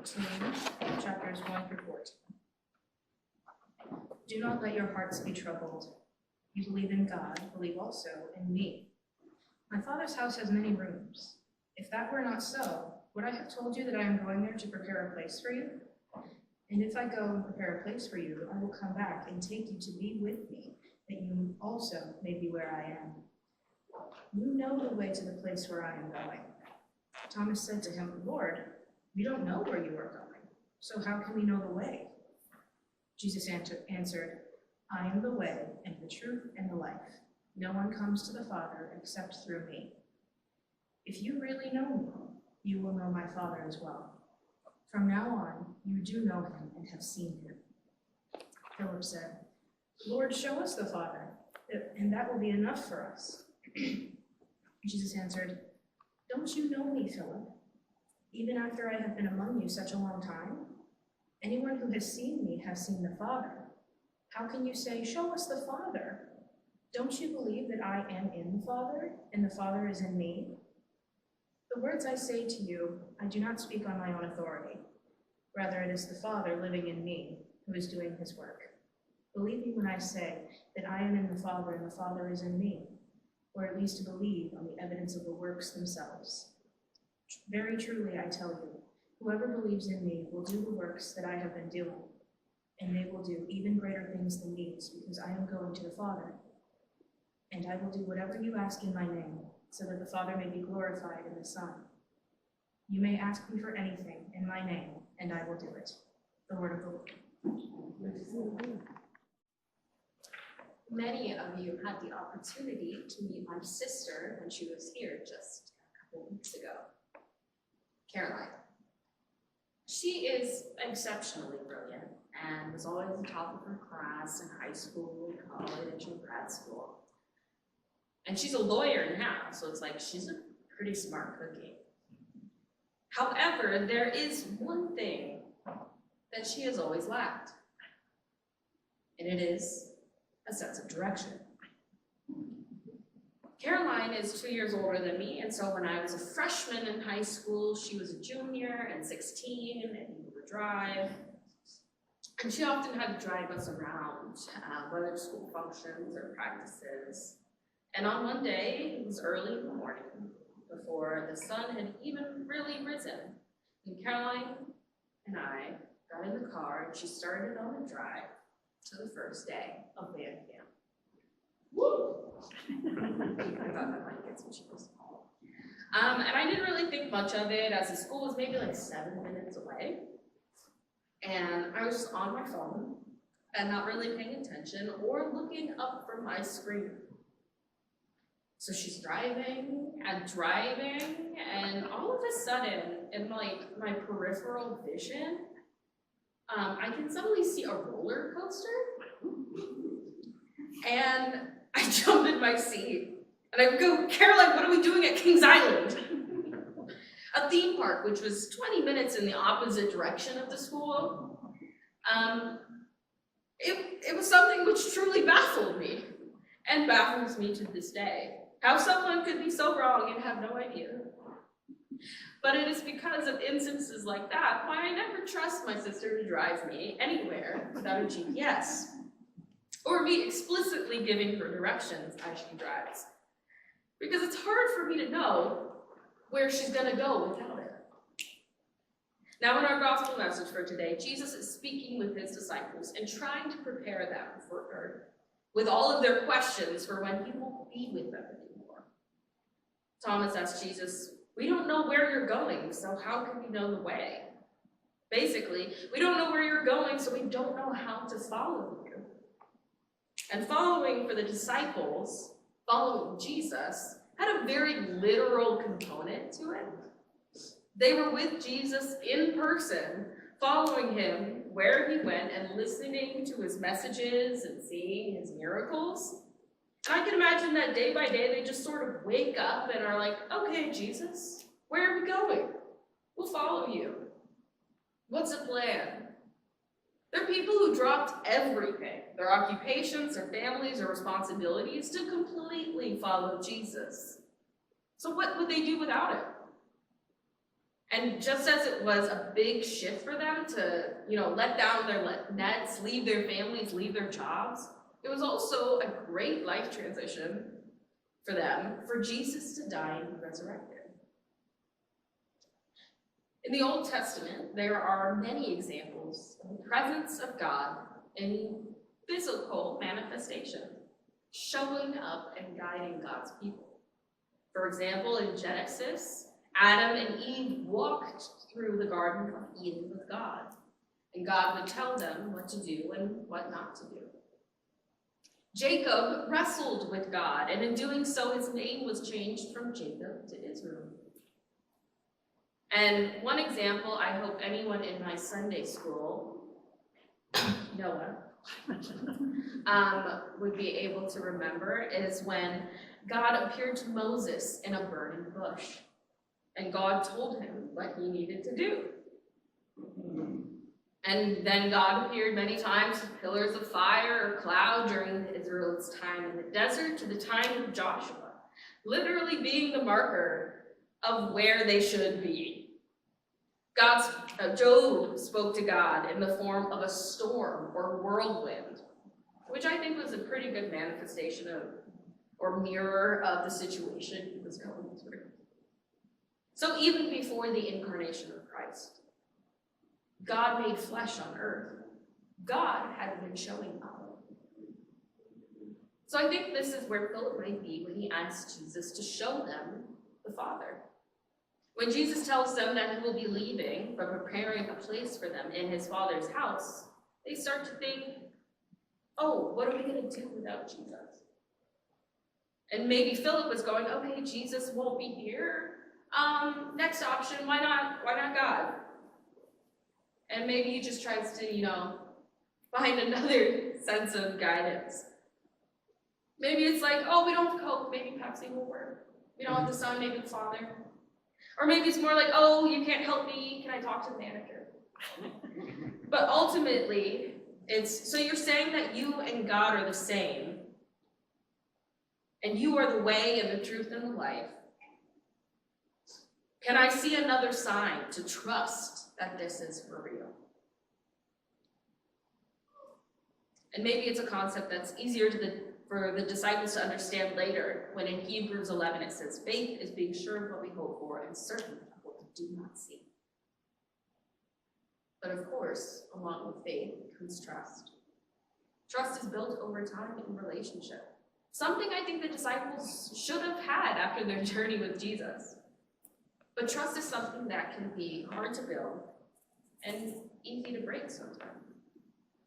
14, chapters 1 through 14. Do not let your hearts be troubled. You believe in God, believe also in me. My Father's house has many rooms. If that were not so, would I have told you that I am going there to prepare a place for you? And if I go and prepare a place for you, I will come back and take you to be with me, that you also may be where I am. You know the way to the place where I am going. Thomas said to him, Lord, we don't know where you are going, so how can we know the way? Jesus answered, I am the way and the truth and the life. No one comes to the Father except through me. If you really know me, you will know my Father as well. From now on, you do know him and have seen him. Philip said, Lord, show us the Father, and that will be enough for us. Jesus answered, Don't you know me, Philip, even after I have been among you such a long time? Anyone who has seen me has seen the Father. How can you say, show us the Father? Don't you believe that I am in the Father, and the Father is in me? The words I say to you, I do not speak on my own authority. Rather, it is the Father living in me who is doing his work. Believe me when I say that I am in the Father and the Father is in me, or at least to believe on the evidence of the works themselves. Very truly, I tell you, whoever believes in me will do the works that I have been doing, and they will do even greater things than these, because I am going to the Father. And I will do whatever you ask in my name, so that the Father may be glorified in the Son. You may ask me for anything in my name, and I will do it. The word of the Lord. Many of you had the opportunity to meet my sister when she was here just a couple weeks ago, Caroline. She is exceptionally brilliant and was always the top of her class in high school, college, and grad school. And she's a lawyer now, so it's like she's a pretty smart cookie. However, there is one thing that she has always lacked, and it is a sense of direction. Caroline is 2 years older than me, and so when I was a freshman in high school, she was a junior and 16 and knew the drive. And she often had to drive us around, whether school functions or practices. And on one day, it was early in the morning, before the sun had even really risen, and Caroline and I got in the car and she started on the drive to the first day of band camp. Woo! I thought that might get some chills. And I didn't really think much of it, as the school was maybe like 7 minutes away. And I was just on my phone and not really paying attention or looking up from my screen. So she's driving, and all of a sudden, in like my peripheral vision, I can suddenly see a roller coaster, and I jump in my seat, and I go, Caroline, what are we doing at Kings Island? A theme park, which was 20 minutes in the opposite direction of the school. It was something which truly baffled me, and baffles me to this day. How someone could be so wrong and have no idea. But it is because of instances like that why I never trust my sister to drive me anywhere without a GPS, or me explicitly giving her directions as she drives. Because it's hard for me to know where she's gonna go without it. Now in our gospel message for today, Jesus is speaking with his disciples and trying to prepare them with all of their questions for when he won't be with them anymore. Thomas asked Jesus, we don't know where you're going, so how can we know the way? Basically, we don't know where you're going, so we don't know how to follow you. And following for the disciples, following Jesus, had a very literal component to it. They were with Jesus in person, following him where he went and listening to his messages and seeing his miracles. And I can imagine that day by day, they just sort of wake up and are like, okay, Jesus, where are we going? We'll follow you. What's the plan? They're people who dropped everything, their occupations, their families, their responsibilities, to completely follow Jesus. So what would they do without him? And just as it was a big shift for them to, let down their nets, leave their families, leave their jobs, it was also a great life transition for them, for Jesus to die and be resurrected. In the Old Testament, there are many examples of the presence of God in physical manifestation, showing up and guiding God's people. For example, in Genesis, Adam and Eve walked through the Garden of Eden with God, and God would tell them what to do and what not to do. Jacob wrestled with God, and in doing so, his name was changed from Jacob to Israel. And one example I hope anyone in my Sunday school, Noah, would be able to remember is when God appeared to Moses in a burning bush. And God told him what he needed to do. And then God appeared many times with pillars of fire or cloud during Israel's time in the desert to the time of Joshua, literally being the marker of where they should be. Job spoke to God in the form of a storm or whirlwind, which I think was a pretty good manifestation of or mirror of the situation he was going through. So even before the incarnation of Christ, God made flesh on earth. God had been showing up. So I think this is where Philip might be when he asks Jesus to show them the Father. When Jesus tells them that he will be leaving, but preparing a place for them in his Father's house, they start to think, oh, what are we going to do without Jesus? And maybe Philip was going, okay, Jesus won't be here. Next option, why not God? And maybe he just tries to, find another sense of guidance. Maybe it's like, oh, we don't have Coke, maybe Pepsi will work. We don't have the Son, maybe the Father. Or maybe it's more like, oh, you can't help me, can I talk to the manager? But ultimately, so you're saying that you and God are the same, and you are the way and the truth and the life. Can I see another sign to trust that this is for real? And maybe it's a concept that's easier for the disciples to understand later, when in Hebrews 11 it says, faith is being sure of what we hope for and certain of what we do not see. But of course, along with faith comes trust. Trust is built over time in relationship. Something I think the disciples should have had after their journey with Jesus. But trust is something that can be hard to build and easy to break sometimes.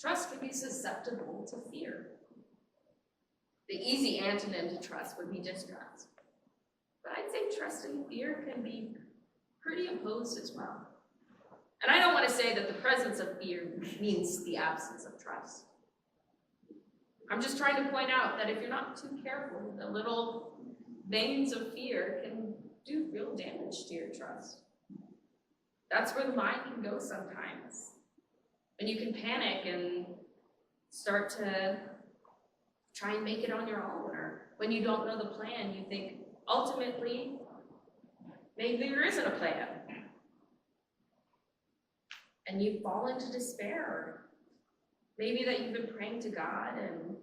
Trust can be susceptible to fear. The easy antonym to trust would be distrust. But I'd say trust and fear can be pretty opposed as well. And I don't want to say that the presence of fear means the absence of trust. I'm just trying to point out that if you're not too careful, the little veins of fear can do real damage to your trust. That's where the mind can go sometimes. And you can panic and start to try and make it on your own. Or when you don't know the plan, you think, ultimately, maybe there isn't a plan. And you fall into despair. Maybe that you've been praying to God and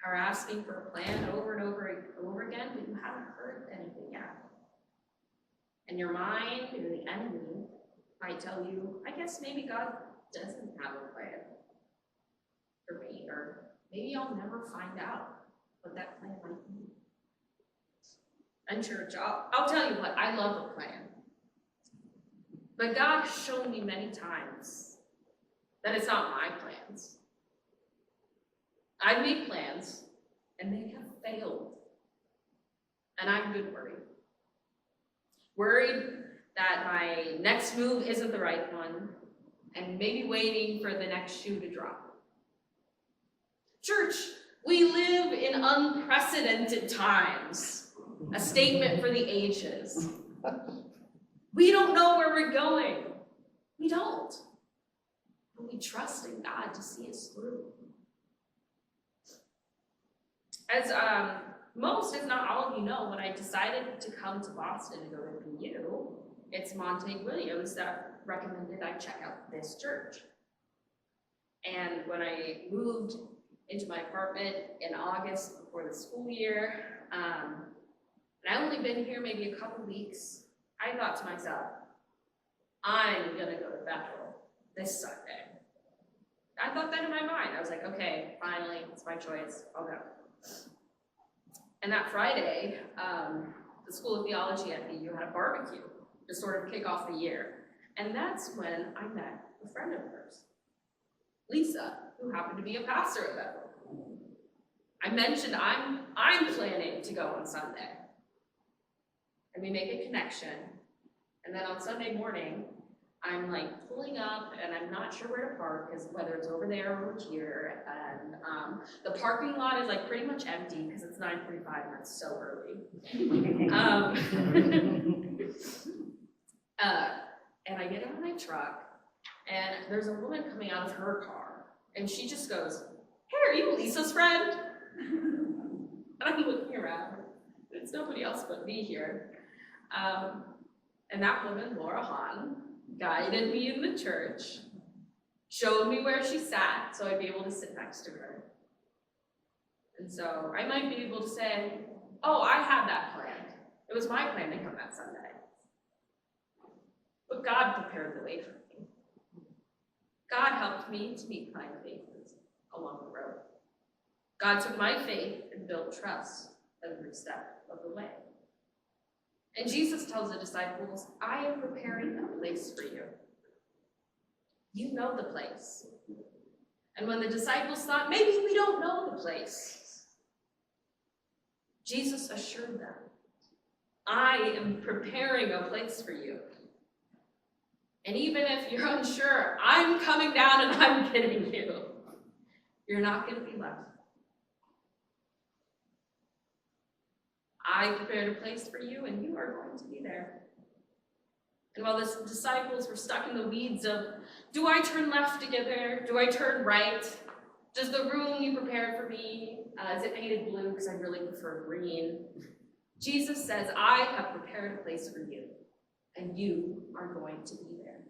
are asking for a plan over and over again, but you haven't heard anything yet. And your mind or the enemy might tell you, I guess maybe God doesn't have a plan for me, or maybe I'll never find out what that plan might be. And church, I'll tell you what, I love a plan. But God has shown me many times that it's not my plans. I've made plans, and they have failed. And I've been worried. Worried that my next move isn't the right one, and maybe waiting for the next shoe to drop. Church, we live in unprecedented times. A statement for the ages. We don't know where we're going. We don't. But we trust in God to see us through. As most, if not all of you know, when I decided to come to Boston to go to BU, it's Montague Williams that recommended I check out this church. And when I moved into my apartment in August before the school year, and I'd only been here maybe a couple weeks, I thought to myself, I'm gonna go to Bethel this Sunday. I thought that in my mind. I was like, okay, finally, it's my choice, I'll go. And that Friday, the School of Theology at BU had a barbecue to sort of kick off the year. And that's when I met a friend of hers, Lisa, who happened to be a pastor at Bethel. I mentioned I'm planning to go on Sunday. And we make a connection. And then on Sunday morning, I'm like pulling up and I'm not sure where to park, because whether it's over there or over here. And the parking lot is like pretty much empty because it's 9:45 and it's so early. And I get out of my truck and there's a woman coming out of her car and she just goes, "Hey, are you Lisa's friend?" And I'm looking around. It's nobody else but me here. And that woman, Laura Hahn, guided me in the church, showed me where she sat so I'd be able to sit next to her. And so I might be able to say, oh, I had that planned. It was my plan to come that Sunday. But God prepared the way for me. God helped me to meet my faith along the road. God took my faith and built trust every step of the way. And Jesus tells the disciples, I am preparing a place for you. You know the place. And when the disciples thought, maybe we don't know the place, Jesus assured them, I am preparing a place for you. And even if you're unsure, I'm coming down and I'm getting you. You're not going to be left. I prepared a place for you, and you are going to be there. And while the disciples were stuck in the weeds of, do I turn left to get there? Do I turn right? Does the room you prepared for me, is it painted blue? Because I really prefer green. Jesus says, I have prepared a place for you, and you are going to be there.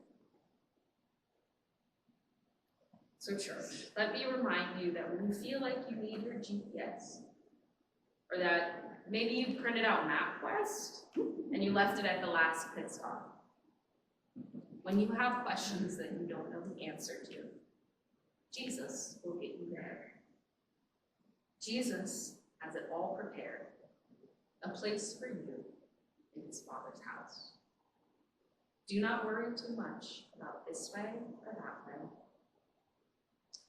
So church, let me remind you that when you feel like you need your GPS, or that maybe you printed out MapQuest and you left it at the last pit stop. When you have questions that you don't know the answer to, Jesus will get you there. Jesus has it all prepared, a place for you in his Father's house. Do not worry too much about this way or that way.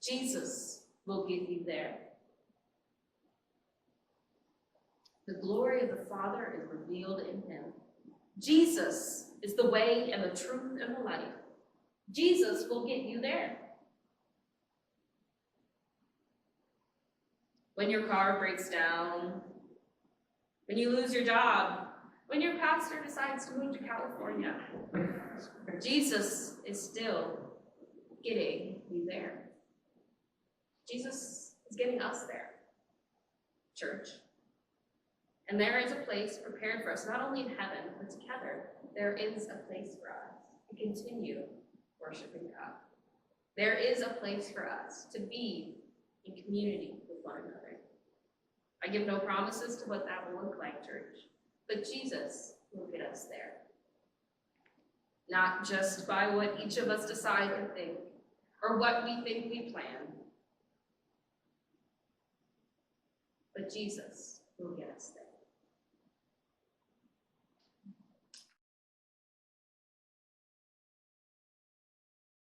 Jesus will get you there. The glory of the Father is revealed in him. Jesus is the way and the truth and the life. Jesus will get you there. When your car breaks down, when you lose your job, when your pastor decides to move to California, Jesus is still getting you there. Jesus is getting us there, church. And there is a place prepared for us, not only in heaven, but together. There is a place for us to continue worshiping God. There is a place for us to be in community with one another. I give no promises to what that will look like, church, but Jesus will get us there. Not just by what each of us decide to think, or what we think we plan, but Jesus will get us there.